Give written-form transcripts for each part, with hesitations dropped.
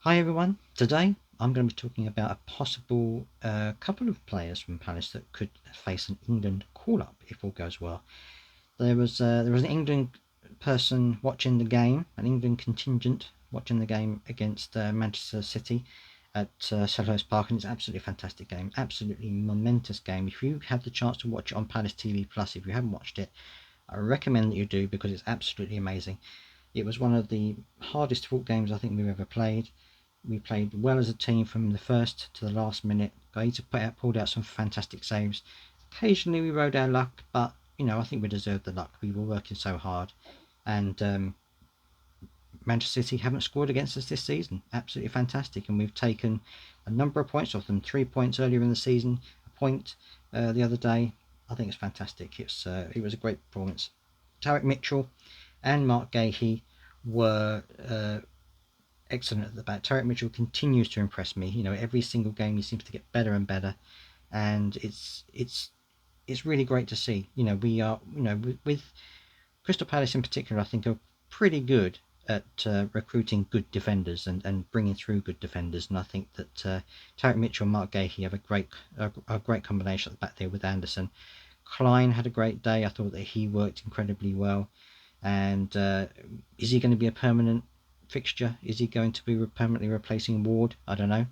Hi everyone, today I'm going to be talking about a possible couple of players from Palace that could face an England call-up if all goes well. There was an England person watching the game, an England contingent watching the game against Manchester City at Selhurst Park, and it's an absolutely fantastic game, absolutely momentous game. If you have the chance to watch it on Palace TV Plus, if you haven't watched it, I recommend that you do because it's absolutely amazing. It was one of the hardest fought games I think we've ever played. We played well as a team from the first to the last minute. Gaeta pulled out some fantastic saves. Occasionally we rode our luck, but I think we deserved the luck. We were working so hard, and Manchester City haven't scored against us this season. Absolutely fantastic, and we've taken a number of points off them. 3 points earlier in the season, a point the other day. I think it's fantastic. It was a great performance. Tarek Mitchell and Mark Gahey were excellent at the back. Tarek Mitchell continues to impress me. Every single game he seems to get better and better, and it's really great to see. We are with Crystal Palace in particular, I think are pretty good at recruiting good defenders and bringing through good defenders. And I think that Tarek Mitchell and Mark Gahey have a great combination at the back there with Anderson. Klein had a great day. I thought that he worked incredibly well. And is he going to be a permanent fixture? Is he going to be permanently replacing Ward? I don't know,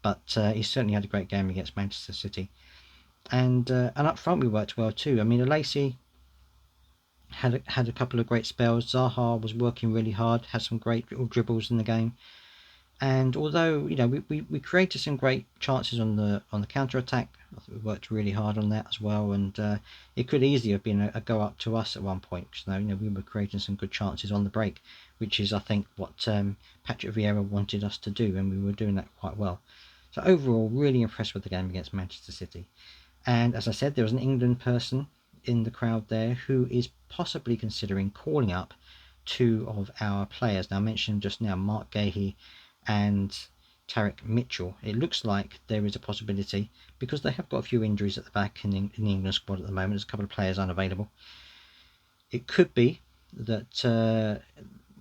but he certainly had a great game against Manchester City. And up front we worked well too. I mean, Lacey had a couple of great spells. Zaha was working really hard, had some great little dribbles in the game. And although we created some great chances on the counter attack, I think we worked really hard on that as well. And it could easily have been a go up to us at one point, because we were creating some good chances on the break, which is I think what Patrick Vieira wanted us to do, and we were doing that quite well. So overall, really impressed with the game against Manchester City. And as I said, there was an England person in the crowd there who is possibly considering calling up two of our players. Now I mentioned just now Mark Gahey and Tarek Mitchell. It looks like there is a possibility, because they have got a few injuries at the back in the England squad at the moment. There's a couple of players unavailable. It could be that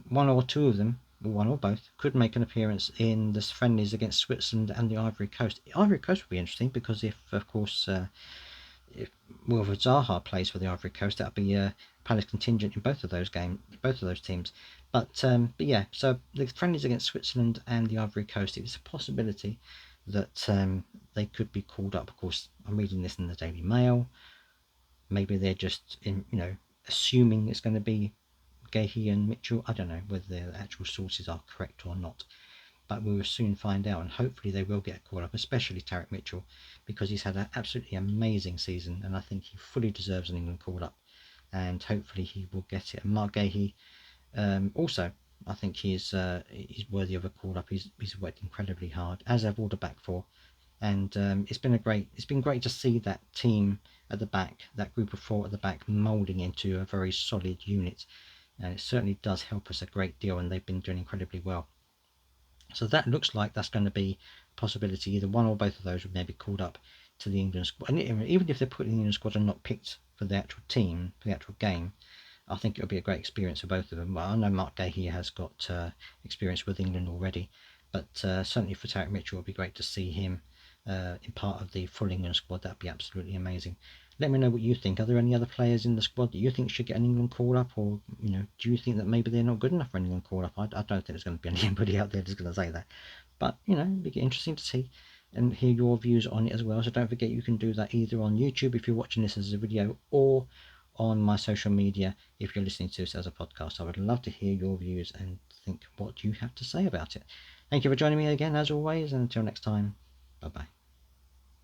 one or two of them, or one or both, could make an appearance in the friendlies against Switzerland and the Ivory Coast. The Ivory Coast would be interesting, because if, of course, if Wilfred Zaha plays for the Ivory Coast, that'll be a Palace contingent in both of those teams. But yeah, so the friendlies against Switzerland and the Ivory Coast, it's a possibility that they could be called up. Of course, I'm reading this in the Daily Mail. Maybe they're just assuming it's going to be Gahey and Mitchell. I don't know whether their actual sources are correct or not, but we will soon find out, and hopefully they will get called up, especially Tarek Mitchell, because he's had an absolutely amazing season, and I think he fully deserves an England call up, and hopefully he will get it. And Mark Gahey, also, I think he's worthy of a call up. He's worked incredibly hard, as have all the back four, and it's been great to see that team at the back, that group of four at the back, moulding into a very solid unit, and it certainly does help us a great deal, and they've been doing incredibly well. So that looks like that's going to be a possibility. Either one or both of those would maybe called up to the England squad. And even if they're put in the England squad and not picked for the actual team, for the actual game, I think it'll be a great experience for both of them. Well, I know Mark Gahey has got experience with England already, but certainly for Tarek Mitchell, it would be great to see him in part of the full England squad. That'd be absolutely amazing. Let me know what you think. Are there any other players in the squad that you think should get an England call up, or do you think that maybe they're not good enough for an England call up? I don't think there's going to be anybody out there that's going to say that, but it'd be interesting to see and hear your views on it as well. So don't forget, you can do that either on YouTube if you're watching this as a video, or on my social media if you're listening to this as a podcast. I would love to hear your views and think what you have to say about it. Thank you for joining me again, as always, and until next time, bye bye.